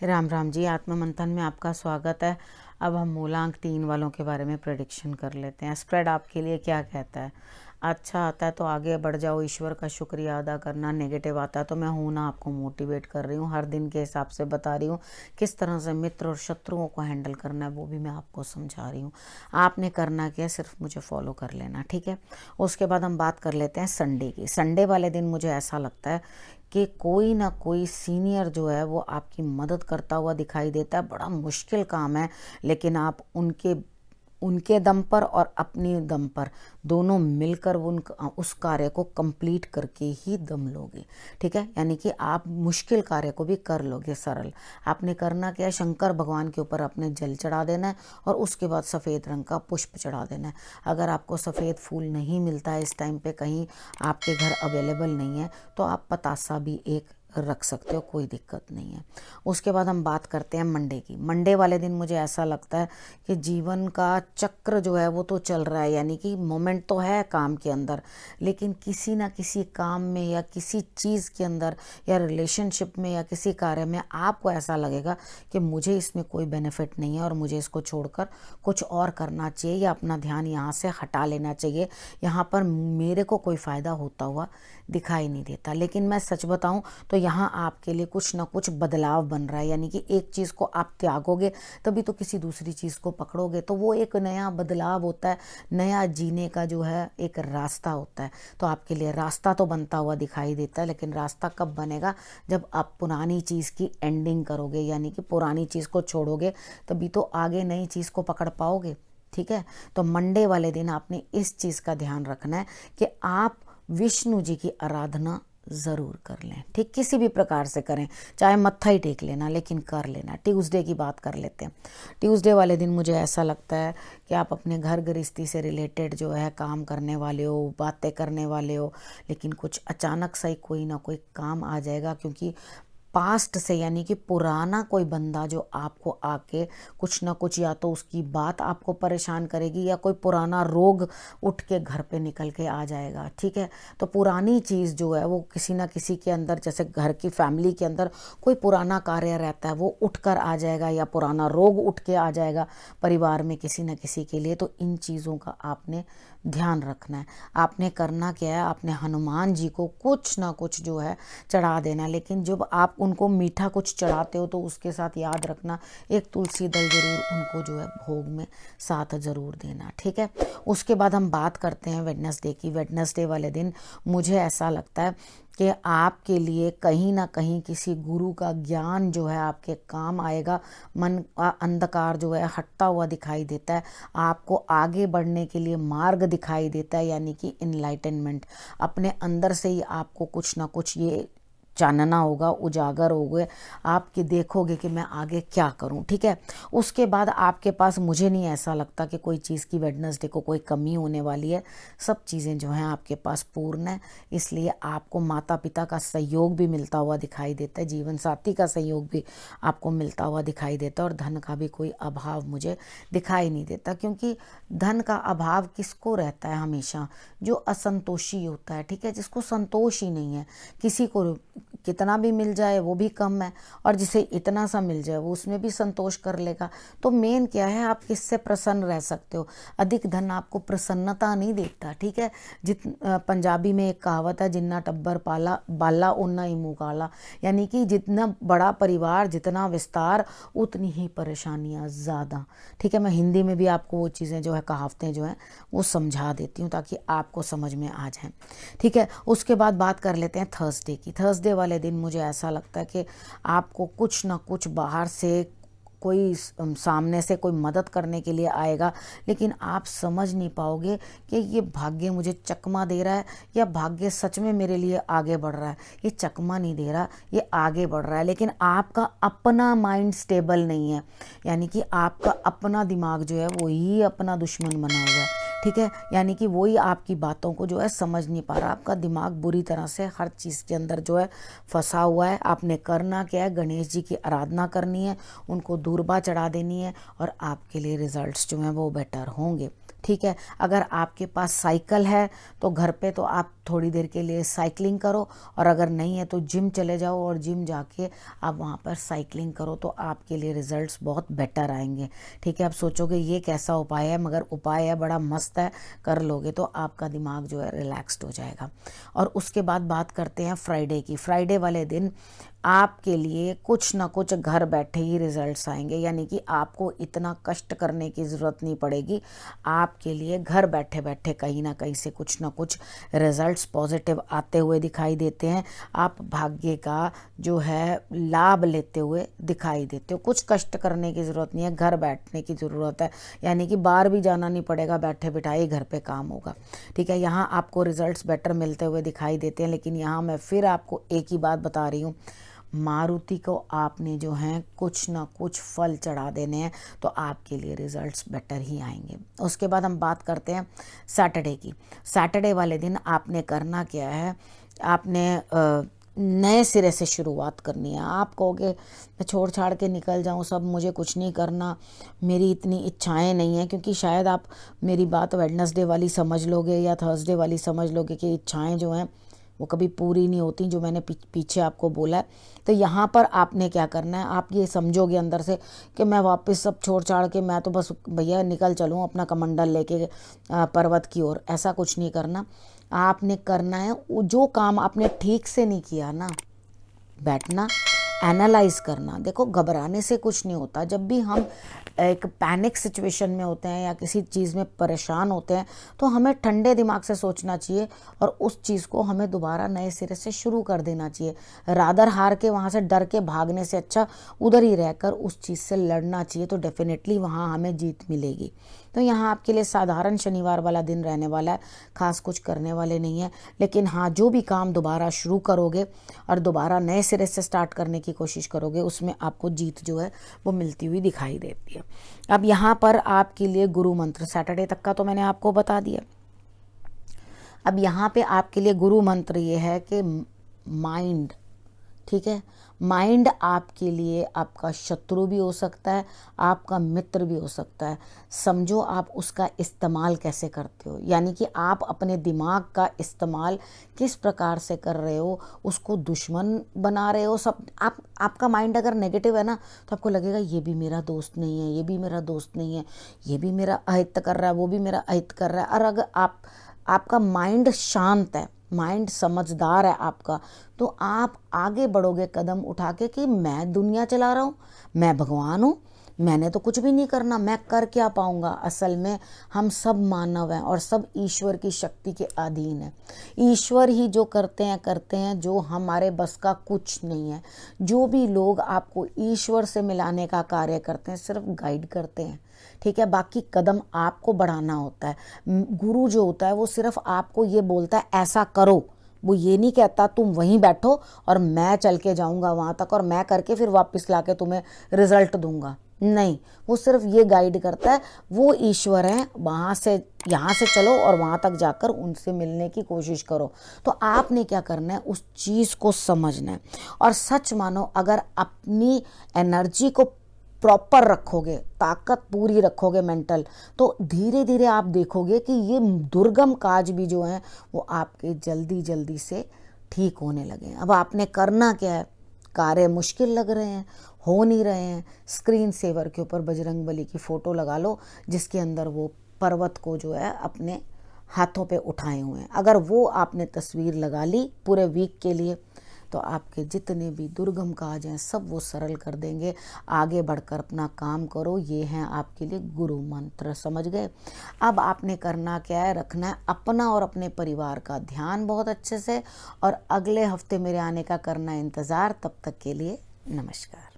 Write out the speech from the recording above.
राम राम जी। आत्म मंथन में आपका स्वागत है। अब हम मूलांक 3 वालों के बारे में प्रेडिक्शन कर लेते हैं। स्प्रेड आपके लिए क्या कहता है? अच्छा आता है तो आगे बढ़ जाओ, ईश्वर का शुक्रिया अदा करना। नेगेटिव आता है तो मैं हूं ना आपको मोटिवेट कर रही हूँ, हर दिन के हिसाब से बता रही हूँ किस तरह से मित्र और शत्रुओं को हैंडल करना है, वो भी मैं आपको समझा रही हूँ। आपने करना क्या है, सिर्फ मुझे फॉलो कर लेना, ठीक है। उसके बाद हम बात कर लेते हैं संडे की। संडे वाले दिन मुझे ऐसा लगता है कि कोई ना कोई सीनियर जो है वो आपकी मदद करता हुआ दिखाई देता है। बड़ा मुश्किल काम है, लेकिन आप उनके उनके दम पर और अपनी दम पर दोनों मिलकर उस कार्य को कंप्लीट करके ही दम लोगे, ठीक है। यानी कि आप मुश्किल कार्य को भी कर लोगे सरल। आपने करना क्या है, शंकर भगवान के ऊपर अपने जल चढ़ा देना है और उसके बाद सफ़ेद रंग का पुष्प चढ़ा देना है। अगर आपको सफ़ेद फूल नहीं मिलता है इस टाइम पे, कहीं आपके घर अवेलेबल नहीं है, तो आप पतासा भी एक रख सकते हो, कोई दिक्कत नहीं है। उसके बाद हम बात करते हैं मंडे की। मंडे वाले दिन मुझे ऐसा लगता है कि जीवन का चक्र जो है वो तो चल रहा है, यानी कि मोमेंट तो है काम के अंदर, लेकिन किसी ना किसी काम में या किसी चीज़ के अंदर या रिलेशनशिप में या किसी कार्य में आपको ऐसा लगेगा कि मुझे इसमें कोई बेनिफिट नहीं है और मुझे इसको छोड़कर कुछ और करना चाहिए या अपना ध्यान यहाँ से हटा लेना चाहिए। यहाँ पर मेरे को कोई फ़ायदा होता हुआ दिखाई नहीं देता। लेकिन मैं सच बताऊं तो यहाँ आपके लिए कुछ ना कुछ बदलाव बन रहा है, यानी कि एक चीज़ को आप त्यागोगे तभी तो किसी दूसरी चीज़ को पकड़ोगे, तो वो एक नया बदलाव होता है, नया जीने का जो है एक रास्ता होता है। तो आपके लिए रास्ता तो बनता हुआ दिखाई देता है, लेकिन रास्ता कब बनेगा, जब आप पुरानी चीज़ की एंडिंग करोगे, यानी कि पुरानी चीज़ को छोड़ोगे, तभी तो आगे नई चीज़ को पकड़ पाओगे, ठीक है। तो मंडे वाले दिन आपने इस चीज़ का ध्यान रखना है कि आप विष्णु जी की आराधना ज़रूर कर लें, ठीक, किसी भी प्रकार से करें, चाहे मत्था ही टेक लेना, लेकिन कर लेना। ट्यूसडे की बात कर लेते हैं। ट्यूसडे वाले दिन मुझे ऐसा लगता है कि आप अपने घर गृहस्थी से रिलेटेड जो है काम करने वाले हो, बातें करने वाले हो, लेकिन कुछ अचानक सा ही कोई ना कोई काम आ जाएगा, क्योंकि पास्ट से, यानी कि पुराना कोई बंदा जो आपको आके कुछ ना कुछ, या तो उसकी बात आपको परेशान करेगी या कोई पुराना रोग उठ के घर पे निकल के आ जाएगा, ठीक है। तो पुरानी चीज़ जो है वो किसी ना किसी के अंदर, जैसे घर की फैमिली के अंदर कोई पुराना कार्य रहता है वो उठ कर आ जाएगा, या पुराना रोग उठ के आ जाएगा परिवार में किसी ना किसी के लिए। तो इन चीज़ों का आपने ध्यान रखना है। आपने करना क्या है, आपने हनुमान जी को कुछ ना कुछ जो है चढ़ा देना, लेकिन जब आप उनको मीठा कुछ चढ़ाते हो तो उसके साथ याद रखना एक तुलसी दल जरूर उनको जो है भोग में साथ ज़रूर देना, ठीक है। उसके बाद हम बात करते हैं वेडनेसडे की। वेडनेसडे वाले दिन मुझे ऐसा लगता है कि आपके लिए कहीं ना कहीं किसी गुरु का ज्ञान जो है आपके काम आएगा। मन का अंधकार जो है हटता हुआ दिखाई देता है, आपको आगे बढ़ने के लिए मार्ग दिखाई देता है, यानी कि इनलाइटनमेंट। अपने अंदर से ही आपको कुछ ना कुछ ये जानना होगा, उजागर हो गए, आपके देखोगे कि मैं आगे क्या करूं, ठीक है। उसके बाद आपके पास, मुझे नहीं ऐसा लगता कि कोई चीज़ की वेडनेसडे को कोई कमी होने वाली है। सब चीज़ें जो हैं आपके पास पूर्ण है, इसलिए आपको माता पिता का सहयोग भी मिलता हुआ दिखाई देता है, जीवन साथी का सहयोग भी आपको मिलता हुआ दिखाई देता है, और धन का भी कोई अभाव मुझे दिखाई नहीं देता। क्योंकि धन का अभाव किसको रहता है हमेशा, जो असंतोषी होता है, ठीक है, जिसको संतोष ही नहीं है। किसी को कितना भी मिल जाए वो भी कम है, और जिसे इतना सा मिल जाए वो उसमें भी संतोष कर लेगा। तो मेन क्या है, आप किससे प्रसन्न रह सकते हो। अधिक धन आपको प्रसन्नता नहीं देता, ठीक है। पंजाबी में एक कहावत है, जितना टब्बर पाला बाला उतना ही मुँह काला, यानी कि जितना बड़ा परिवार, जितना विस्तार, उतनी ही परेशानियाँ ज़्यादा, ठीक है। मैं हिंदी में भी आपको वो चीज़ें जो है, कहावतें जो हैं वो समझा देती हूँ ताकि आपको समझ में आ जाए, ठीक है। उसके बाद बात कर लेते हैं थर्सडे की। थर्सडे वाले दिन मुझे ऐसा लगता है कि आपको कुछ ना कुछ बाहर से कोई सामने से कोई मदद करने के लिए आएगा, लेकिन आप समझ नहीं पाओगे कि ये भाग्य मुझे चकमा दे रहा है या भाग्य सच में मेरे लिए आगे बढ़ रहा है। ये चकमा नहीं दे रहा, ये आगे बढ़ रहा है, लेकिन आपका अपना माइंड स्टेबल नहीं है, यानी कि आपका अपना दिमाग जो है वही अपना दुश्मन बना हुआ है, ठीक है। यानी कि वही आपकी बातों को जो है समझ नहीं पा रहा। आपका दिमाग बुरी तरह से हर चीज़ के अंदर जो है फंसा हुआ है। आपने करना क्या है, गणेश जी की आराधना करनी है, उनको दूर्बा चढ़ा देनी है, और आपके लिए रिजल्ट्स जो हैं वो बेटर होंगे। ठीक है। अगर आपके पास साइकिल है तो घर पे तो आप थोड़ी देर के लिए साइकिलिंग करो, और अगर नहीं है तो जिम चले जाओ और जिम जाके आप वहाँ पर साइकिलिंग करो, तो आपके लिए रिजल्ट्स बहुत बेटर आएंगे। ठीक है। आप सोचोगे ये कैसा उपाय है, मगर उपाय है बड़ा मस्त है, कर लोगे तो आपका दिमाग जो है रिलैक्स्ड हो जाएगा। और उसके बाद बात करते हैं फ्राइडे की। फ्राइडे वाले दिन आपके लिए कुछ ना कुछ घर बैठे ही रिजल्ट्स आएंगे, यानी कि आपको इतना कष्ट करने की ज़रूरत नहीं पड़ेगी। आपके लिए घर बैठे बैठे कहीं ना कहीं से कुछ ना कुछ रिजल्ट्स पॉजिटिव आते हुए दिखाई देते हैं। आप भाग्य का जो है लाभ लेते हुए दिखाई देते हो। कुछ कष्ट करने की ज़रूरत नहीं है, घर बैठने की ज़रूरत है, यानी कि बाहर भी जाना नहीं पड़ेगा, बैठे बिठाए घर पे काम होगा। ठीक है। यहाँ आपको रिजल्ट्स बेटर मिलते हुए दिखाई देते हैं, लेकिन यहाँ मैं फिर आपको एक ही बात बता रही हूँ, मारुति को आपने जो है कुछ ना कुछ फल चढ़ा देने हैं, तो आपके लिए रिजल्ट्स बेटर ही आएंगे। उसके बाद हम बात करते हैं सैटरडे की। सैटरडे वाले दिन आपने करना क्या है, आपने नए सिरे से शुरुआत करनी है। आप कहोगे मैं छोड़ छाड़ के निकल जाऊं सब, मुझे कुछ नहीं करना, मेरी इतनी इच्छाएं नहीं हैं, क्योंकि शायद आप मेरी बात वेडनेसडे वाली समझ लोगे या थर्सडे वाली समझ लोगे कि इच्छाएं जो हैं वो कभी पूरी नहीं होती, जो मैंने पीछे आपको बोला है। तो यहाँ पर आपने क्या करना है, आप ये समझोगे अंदर से कि मैं वापस सब छोड़ छाड़ के मैं तो बस भैया निकल चलूँ अपना कमंडल लेके पर्वत की ओर। ऐसा कुछ नहीं करना। आपने करना है जो काम आपने ठीक से नहीं किया ना, बैठना एनालाइज करना। देखो घबराने से कुछ नहीं होता। जब भी हम एक पैनिक सिचुएशन में होते हैं या किसी चीज़ में परेशान होते हैं, तो हमें ठंडे दिमाग से सोचना चाहिए और उस चीज़ को हमें दोबारा नए सिरे से शुरू कर देना चाहिए। रादर हार के वहाँ से डर के भागने से अच्छा उधर ही रहकर उस चीज़ से लड़ना चाहिए, तो डेफिनेटली वहाँ हमें जीत मिलेगी। तो यहाँ आपके लिए साधारण शनिवार वाला दिन रहने वाला है, खास कुछ करने वाले नहीं है। लेकिन हाँ, जो भी काम दोबारा शुरू करोगे और दोबारा नए सिरे से स्टार्ट करने की कोशिश करोगे, उसमें आपको जीत जो है वो मिलती हुई दिखाई देती है। अब यहाँ पर आपके लिए गुरु मंत्र, सैटरडे तक का तो मैंने आपको बता दिया। अब यहाँ पे आपके लिए गुरु मंत्र ये है कि माइंड, ठीक है, माइंड आपके लिए आपका शत्रु भी हो सकता है, आपका मित्र भी हो सकता है। समझो आप उसका इस्तेमाल कैसे करते हो, यानी कि आप अपने दिमाग का इस्तेमाल किस प्रकार से कर रहे हो, उसको दुश्मन बना रहे हो। सब आपका माइंड अगर नेगेटिव है ना, तो आपको लगेगा ये भी मेरा दोस्त नहीं है, ये भी मेरा दोस्त नहीं है, ये भी मेरा अहित कर रहा है, वो भी मेरा अहित कर रहा है। और अगर आपका माइंड शांत है, माइंड समझदार है आपका, तो आप आगे बढ़ोगे कदम उठा के कि मैं दुनिया चला रहा हूँ, मैं भगवान हूँ, मैंने तो कुछ भी नहीं करना, मैं कर क्या पाऊँगा। असल में हम सब मानव हैं और सब ईश्वर की शक्ति के अधीन है। ईश्वर ही जो करते हैं, जो हमारे बस का कुछ नहीं है। जो भी लोग आपको ईश्वर से मिलाने का कार्य करते हैं, सिर्फ गाइड करते हैं, ठीक है। बाकी कदम आपको बढ़ाना होता है। गुरु जो होता है वो सिर्फ आपको ये बोलता है ऐसा करो, वो ये नहीं कहता तुम वहीं बैठो और मैं चल के जाऊंगा वहां तक और मैं करके फिर वापस लाके तुम्हें रिजल्ट दूंगा। नहीं, वो सिर्फ ये गाइड करता है, वो ईश्वर है, वहाँ से यहाँ से चलो और वहाँ तक जाकर उनसे मिलने की कोशिश करो। तो आपने क्या करना है, उस चीज़ को समझना है और सच मानो, अगर अपनी एनर्जी को प्रॉपर रखोगे, ताकत पूरी रखोगे मेंटल, तो धीरे धीरे आप देखोगे कि ये दुर्गम काज भी जो हैं वो आपके जल्दी जल्दी से ठीक होने लगे। अब आपने करना क्या है, कार्य मुश्किल लग रहे हैं, हो नहीं रहे हैं, स्क्रीन सेवर के ऊपर बजरंगबली की फ़ोटो लगा लो जिसके अंदर वो पर्वत को जो है अपने हाथों पे उठाए हुए हैं। अगर वो आपने तस्वीर लगा ली पूरे वीक के लिए, तो आपके जितने भी दुर्गम काज हैं सब वो सरल कर देंगे। आगे बढ़कर अपना काम करो। ये हैं आपके लिए गुरु मंत्र, समझ गए। अब आपने करना क्या है, रखना है अपना और अपने परिवार का ध्यान बहुत अच्छे से, और अगले हफ्ते मेरे आने का करना इंतज़ार। तब तक के लिए नमस्कार।